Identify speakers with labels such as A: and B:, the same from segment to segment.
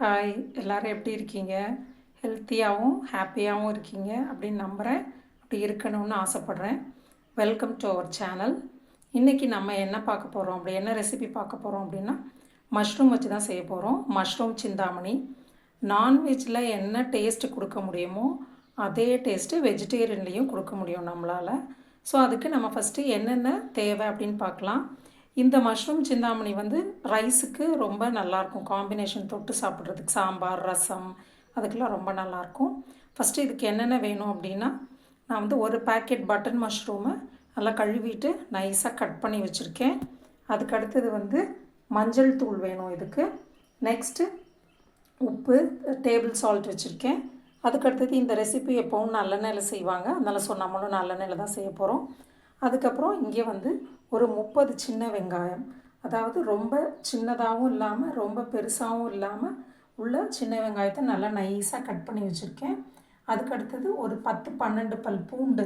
A: Hi, எல்லோரும் எப்படி இருக்கீங்க? ஹெல்த்தியாகவும் ஹாப்பியாகவும் இருக்கீங்க அப்படின்னு நம்புகிறேன். அப்படி இருக்கணும்னு ஆசைப்பட்றேன். Welcome to our channel. இன்றைக்கி நம்ம என்ன பார்க்க போகிறோம், அப்படி என்ன ரெசிபி பார்க்க போகிறோம் அப்படின்னா, மஷ்ரூம் வச்சு தான் செய்ய போகிறோம். மஷ்ரூம் சிந்தாமணி. நான்வெஜ்ஜில் என்ன டேஸ்ட்டு கொடுக்க முடியுமோ அதே டேஸ்ட்டு வெஜிடேரியன்லேயும் கொடுக்க முடியும் நம்மளால். ஸோ அதுக்கு நம்ம ஃபஸ்ட்டு என்னென்ன தேவை அப்படின்னு பார்க்கலாம். இந்த மஷ்ரூம் சிந்தாமணி வந்து ரைஸுக்கு ரொம்ப நல்லாயிருக்கும். காம்பினேஷன் தொட்டு சாப்பிட்றதுக்கு சாம்பார், ரசம் அதுக்கெல்லாம் ரொம்ப நல்லாயிருக்கும். ஃபஸ்ட்டு இதுக்கு என்னென்ன வேணும் அப்படின்னா, நான் வந்து ஒரு பேக்கெட் பட்டன் மஷ்ரூமை நல்லா கழுவிட்டு நைஸாக கட் பண்ணி வச்சுருக்கேன். அதுக்கு அடுத்தது வந்து மஞ்சள் தூள் வேணும் இதுக்கு. நெக்ஸ்ட்டு உப்பு, டேபிள் சால்ட் வச்சுருக்கேன். அதுக்கடுத்தது இந்த ரெசிபி எப்போவும் நல்லெண்ணெயில் செய்வாங்க, அதனால் நம்மளும் நல்லெண்ணெயில் தான் செய்ய போகிறோம். அதுக்கப்புறம் இங்கே வந்து ஒரு 30 சின்ன வெங்காயம், அதாவது ரொம்ப சின்னதாகவும் இல்லாமல் ரொம்ப பெருசாகவும் இல்லாமல் உள்ள சின்ன வெங்காயத்தை நல்லா நைஸாக கட் பண்ணி வச்சுருக்கேன். அதுக்கடுத்தது ஒரு 10-12 பல் பூண்டு,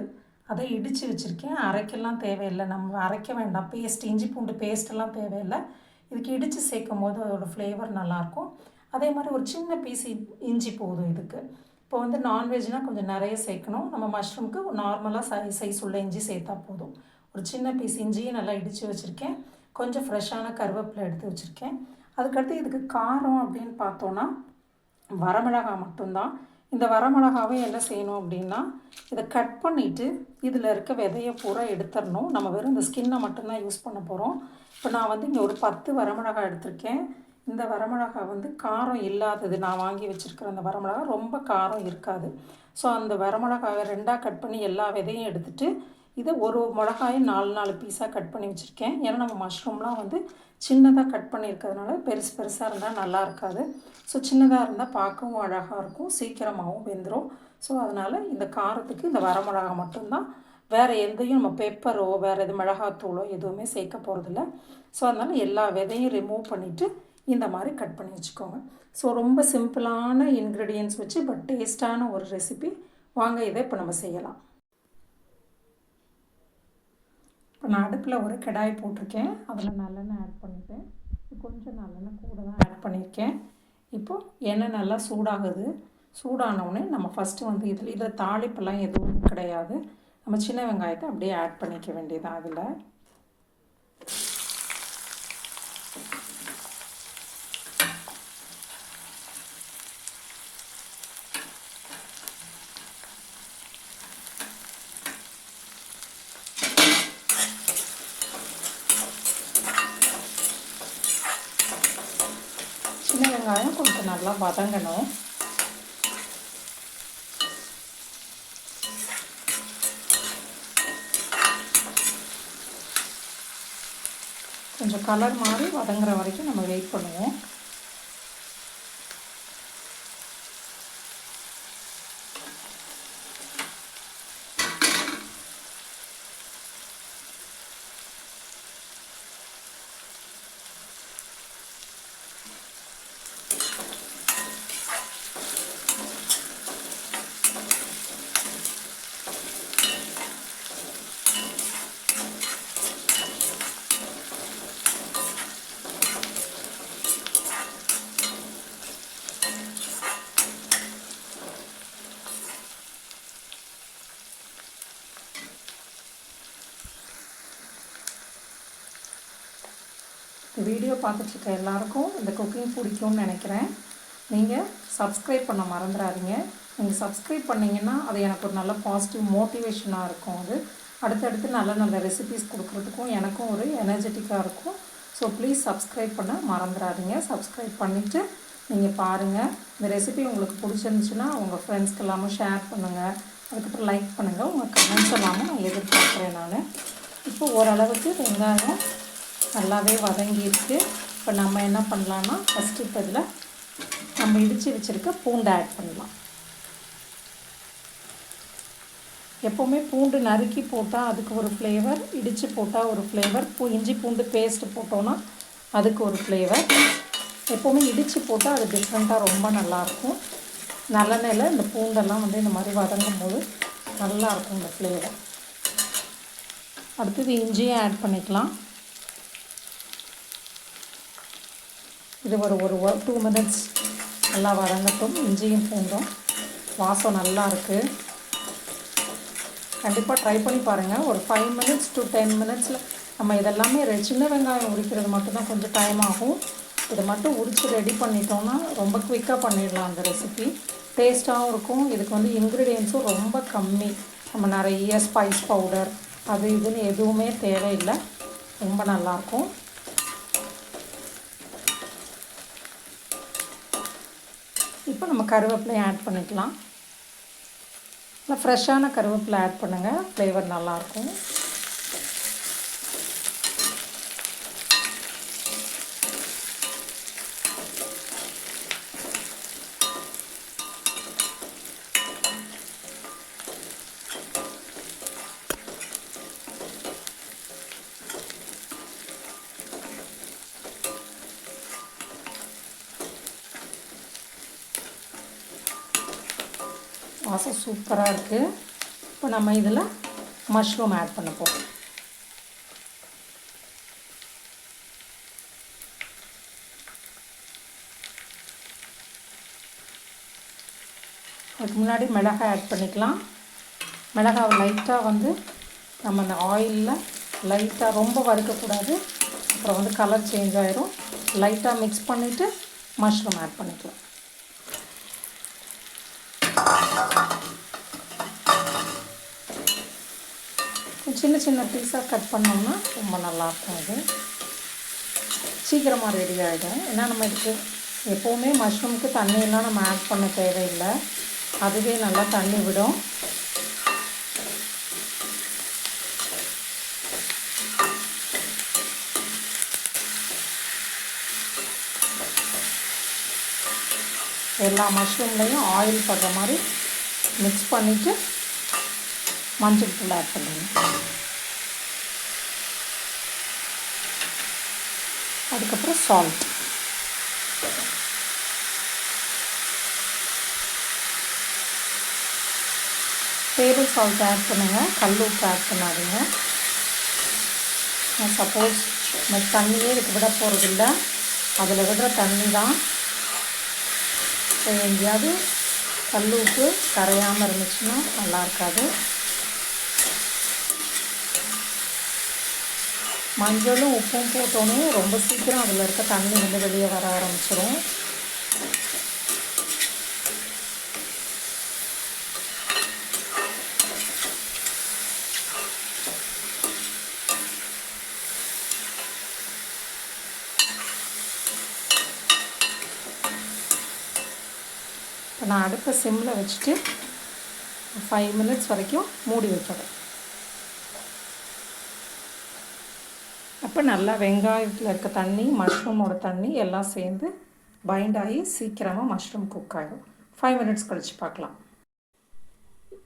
A: அதை இடித்து வச்சுருக்கேன். அரைக்கெல்லாம் தேவையில்லை, நம்ம அரைக்க வேண்டாம். பேஸ்ட், இஞ்சி பூண்டு பேஸ்ட்டெல்லாம் தேவையில்லை. இதுக்கு இடித்து சேர்க்கும் போது அதோடய ஃப்ளேவர் நல்லாயிருக்கும். அதே மாதிரி ஒரு சின்ன பீஸ் இஞ்சி போதும் இதுக்கு. இப்போ வந்து நான்வெஜ்னால் கொஞ்சம் நிறைய சேர்க்கணும். நம்ம மஷ்ரூமுக்கு நார்மலாக சைஸ் உள்ள இஞ்சி சேர்த்தா போதும். ஒரு சின்ன பீஸ் இஞ்சியும் நல்லா இடித்து வச்சுருக்கேன். கொஞ்சம் ஃப்ரெஷ்ஷான கருவேப்பிலை எடுத்து வச்சுருக்கேன். அதுக்கடுத்து இதுக்கு காரம் அப்படின்னு பார்த்தோன்னா வரமிளகாய் மட்டும்தான். இந்த வரமிளகாவை என்ன செய்யணும் அப்படின்னா, இதை கட் பண்ணிவிட்டு இதில் இருக்க விதையை பூரா எடுத்துடணும். நம்ம வெறும் இந்த ஸ்கின்னை மட்டும்தான் யூஸ் பண்ண போகிறோம். இப்போ நான் வந்து இங்கே ஒரு 10 வரமிளகாய் எடுத்திருக்கேன். இந்த வரமிளகாய் வந்து காரம் இல்லாதது. நான் வாங்கி வச்சுருக்கிற அந்த வரமிளகாய் ரொம்ப காரம் இருக்காது. ஸோ அந்த வரமிளகாயை 2ஆக கட் பண்ணி எல்லா விதையும் எடுத்துகிட்டு இதை ஒரு மிளகாயும் 4 பீஸாக கட் பண்ணி வச்சுருக்கேன். ஏன்னா நம்ம மஷ்ரூம்லாம் வந்து சின்னதாக கட் பண்ணியிருக்கிறதுனால பெருசாக இருந்தால் நல்லா இருக்காது. ஸோ சின்னதாக இருந்தால் பார்க்கவும் அழகாக இருக்கும், சீக்கிரமாகவும் வெந்துடும். ஸோ அதனால் இந்த காரத்துக்கு இந்த வரமிளகாய் மட்டும்தான். வேறு எந்தையும் நம்ம பெப்பரோ வேறு எது மிளகாத்தூளோ எதுவுமே சேர்க்க போகிறதில்ல. ஸோ அதனால் எல்லா விதையும் ரிமூவ் பண்ணிவிட்டு இந்த மாதிரி கட் பண்ணி வச்சுக்கோங்க. ஸோ ரொம்ப சிம்பிளான இன்க்ரீடியன்ட்ஸ் வச்சு பட் டேஸ்ட்டான ஒரு ரெசிபி. வாங்க இதை இப்போ நம்ம செய்யலாம். இப்போ நான் அடுப்பில் ஒரு கடாய் போட்டிருக்கேன். அதில் நல்லெண்ணெய் ஆட் பண்ணிட்டேன். கொஞ்சம் நல்லெண்ணெய் கூட தான் ஆட் பண்ணியிருக்கேன். இப்போது எண்ணெய் நல்லா சூடாகுது. சூடானவுடனே நம்ம ஃபஸ்ட்டு வந்து இதில் தாளிப்பெல்லாம் எதுவும் கிடையாது. நம்ம சின்ன வெங்காயத்தை அப்படியே ஆட் பண்ணிக்க வேண்டியதான். அதில் சின்ன வெங்காயம் கொஞ்சம் நல்லா வதங்கணும். கொஞ்சம் கலர் மாதிரி வதங்குற வரைக்கும் நம்ம வெயிட் பண்ணுவோம். இந்த வீடியோ பார்த்துட்ருக்க எல்லாருக்கும் இந்த குக்கிங் பிடிக்கும்னு நினைக்கிறேன். நீங்கள் சப்ஸ்கிரைப் பண்ண மறந்துடாதீங்க. நீங்கள் சப்ஸ்கிரைப் பண்ணிங்கன்னா அது எனக்கு ஒரு நல்ல பாசிட்டிவ் மோட்டிவேஷனாக இருக்கும். அது அடுத்தடுத்து நல்ல நல்ல ரெசிபீஸ் கொடுக்குறதுக்கும் எனக்கும் ஒரு எனர்ஜெட்டிக்காக இருக்கும். ஸோ ப்ளீஸ் சப்ஸ்கிரைப் பண்ண மறந்துடாதீங்க. சப்ஸ்கிரைப் பண்ணிவிட்டு நீங்கள் பாருங்கள். இந்த ரெசிபி உங்களுக்கு பிடிச்சிருந்துச்சுன்னா உங்கள் ஃப்ரெண்ட்ஸ்க்கு எல்லாமும் ஷேர் பண்ணுங்கள். அதுக்கப்புறம் லைக் பண்ணுங்கள். உங்கள் கமெண்ட்ஸ் எல்லாமும் நான் எதிர்பார்க்குறேன். நான் இப்போ ஓரளவுக்கு வெங்காயம் நல்லாவே வதங்கியிருக்கு. இப்போ நம்ம என்ன பண்ணலான்னா, ஃபஸ்ட்டு இப்போ இதில் நம்ம இடித்து வச்சுருக்க பூண்டை ஆட் பண்ணலாம். எப்போவுமே பூண்டு நறுக்கி போட்டால் அதுக்கு ஒரு ஃப்ளேவர், இடித்து போட்டால் ஒரு ஃப்ளேவர், இஞ்சி பூண்டு பேஸ்ட்டு போட்டோன்னா அதுக்கு ஒரு ஃப்ளேவர். எப்போவுமே இடித்து போட்டால் அது டிஃப்ரெண்ட்டாக ரொம்ப நல்லாயிருக்கும். நல்லெண்ணெயில் இந்த பூண்டெல்லாம் வந்து இந்த மாதிரி வதங்கும் போது நல்லாயிருக்கும் இந்த ஃப்ளேவர். அடுத்தது இஞ்சியும் ஆட் பண்ணிக்கலாம். இது ஒரு 2 மினிட்ஸ் நல்லா வதங்கட்டும். இஞ்சியும் பூண்டும் வாசம் நல்லா இருக்குது. கண்டிப்பாக ட்ரை பண்ணி பாருங்கள். ஒரு 5 minutes to 10 minutesல நம்ம இதெல்லாமே சின்ன வெங்காயம் உரிக்கிறது மட்டும்தான் கொஞ்சம் டைம் ஆகும். இதை மட்டும் உரித்து ரெடி பண்ணிட்டோன்னா ரொம்ப குயிக்காக பண்ணிடலாம் அந்த ரெசிபி. டேஸ்ட்டாகவும் இருக்கும். இதுக்கு வந்து இன்க்ரீடியன்ஸும் ரொம்ப கம்மி. நம்ம நிறைய ஸ்பைஸ் பவுடர் அது இதுன்னு எதுவுமே தேவையில்லை. ரொம்ப நல்லாயிருக்கும். இப்போ நம்ம கருவேப்பிலையும் ஆட் பண்ணிக்கலாம். நல்லா ஃப்ரெஷ்ஷான கருவேப்பிலை ஆட் பண்ணுங்கள். ஃப்ளேவர் நல்லாயிருக்கும். வாசம் சூப்பராக இருக்குது. இப்போ நம்ம இதில் மஷ்ரூம் ஆட் பண்ண போகிறோம். அதுக்கு முன்னாடி மிளகாய் ஆட் பண்ணிக்கலாம். மிளகாய் லைட்டாக வந்து நம்ம இந்த ஆயிலில் லைட்டாக ரொம்ப வறுக்கக்கூடாது. அப்புறம் வந்து கலர் சேஞ்ச் ஆகிரும். லைட்டாக மிக்ஸ் பண்ணிவிட்டு மஷ்ரூம் ஆட் பண்ணிக்கலாம். சின்ன சின்ன பீஸாக கட் பண்ணோம்னா ரொம்ப நல்லாயிருக்கும். அது சீக்கிரமாக ரெடி ஆகிடும். ஏன்னா நம்ம இதுக்கு எப்போவுமே மஷ்ரூமுக்கு தண்ணியெல்லாம் நம்ம ஆட் பண்ண தேவையில்லை. அதுவே நல்லா தண்ணி விடும். எல்லா மஷ்ரூம்லேயும் ஆயில் படுற மாதிரி மிக்ஸ் பண்ணிவிட்டு மஞ்சள் தூள் ஆட் பண்ணுங்க. அதுக்கப்புறம் சால்ட். டேபிள் சால்ட் ஆட் பண்ணுங்கள். கல் உப்பு ஆட் பண்ணாதீங்க. சப்போஸ் நம்ம தண்ணியே இதுக்கு விட போகிறதில்ல. அதில் விடுற தண்ணி தான். எங்கேயாவது கல் உப்பு கரையாமல் இருந்துச்சுன்னா நல்லா இருக்காது. மஞ்சளும் உப்பும் போட்டோன்னே ரொம்ப சீக்கிரம் அதில் இருக்க தண்ணி வந்து வெளியே வர ஆரம்பிச்சிடும். இப்போ நான் அடுப்பை சிம்மில் வச்சுட்டு 5 minutes வரைக்கும் மூடி வைக்கிறேன். அப்போ நல்லா வெங்காயத்தில் இருக்க தண்ணி மஷ்ரூமோட தண்ணி எல்லாம் சேர்ந்து பைண்ட் ஆகி சீக்கிரமாக மஷ்ரூம் குக் ஆகிடும். 5 minutes கழித்து பார்க்கலாம்.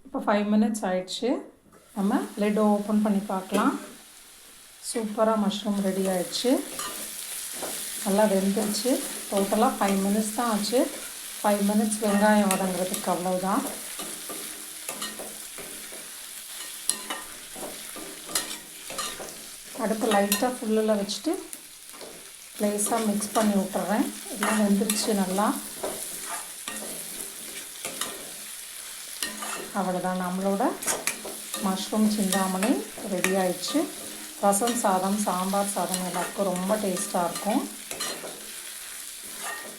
A: இப்போ 5 minutes ஆயிடுச்சு. நம்ம லிட் ஓப்பன் பண்ணி பார்க்கலாம். சூப்பராக மஷ்ரூம் ரெடி ஆயிடுச்சு. நல்லா வெந்துருச்சு. டோட்டலாக 5 minutes தான் ஆச்சு. 5 minutes வெங்காயம் வதங்குறதுக்கு அவ்வளவுதான். அடுப்பு லைட்டாக ஃபுல்லில் வச்சுட்டு லேசாக மிக்ஸ் பண்ணி விட்டுறேன். எல்லாம் வெந்துருச்சு நல்லா. அவ்வளோதான், நம்மளோட மஷ்ரூம் சிந்தாமணி ரெடி ஆயிடுச்சு. ரசம் சாதம் சாம்பார் சாதம் எல்லாத்துக்கும் ரொம்ப டேஸ்ட்டாக இருக்கும்.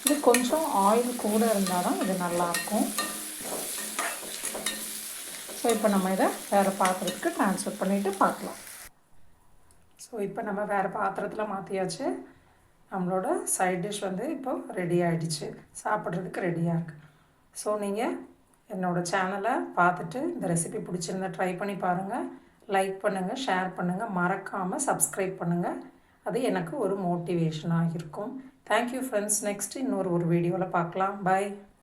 A: இது கொஞ்சம் ஆயில் கூட இருந்தால் தான் இது நல்லாயிருக்கும். ஸோ இப்போ நம்ம இதை வேறு பாத்திரத்துக்கு ட்ரான்ஸ்ஃபர் பண்ணிவிட்டு பார்க்கலாம். ஸோ இப்போ நம்ம வேறு பாத்திரத்தில் மாற்றியாச்சு. நம்மளோட சைட் டிஷ் வந்து இப்போ ரெடி ஆகிடுச்சு. சாப்பிட்றதுக்கு ரெடியாக இருக்குது. ஸோ நீங்கள் என்னோடய சேனலை பார்த்துட்டு இந்த ரெசிபி பிடிச்சிருந்தா ட்ரை பண்ணி பாருங்கள். லைக் பண்ணுங்கள், ஷேர் பண்ணுங்கள், மறக்காமல் சப்ஸ்கிரைப் பண்ணுங்கள். அது எனக்கு ஒரு மோட்டிவேஷனாக இருக்கும். Thank you friends. நெக்ஸ்ட் இன்னொரு வீடியோவில் பார்க்கலாம். பை.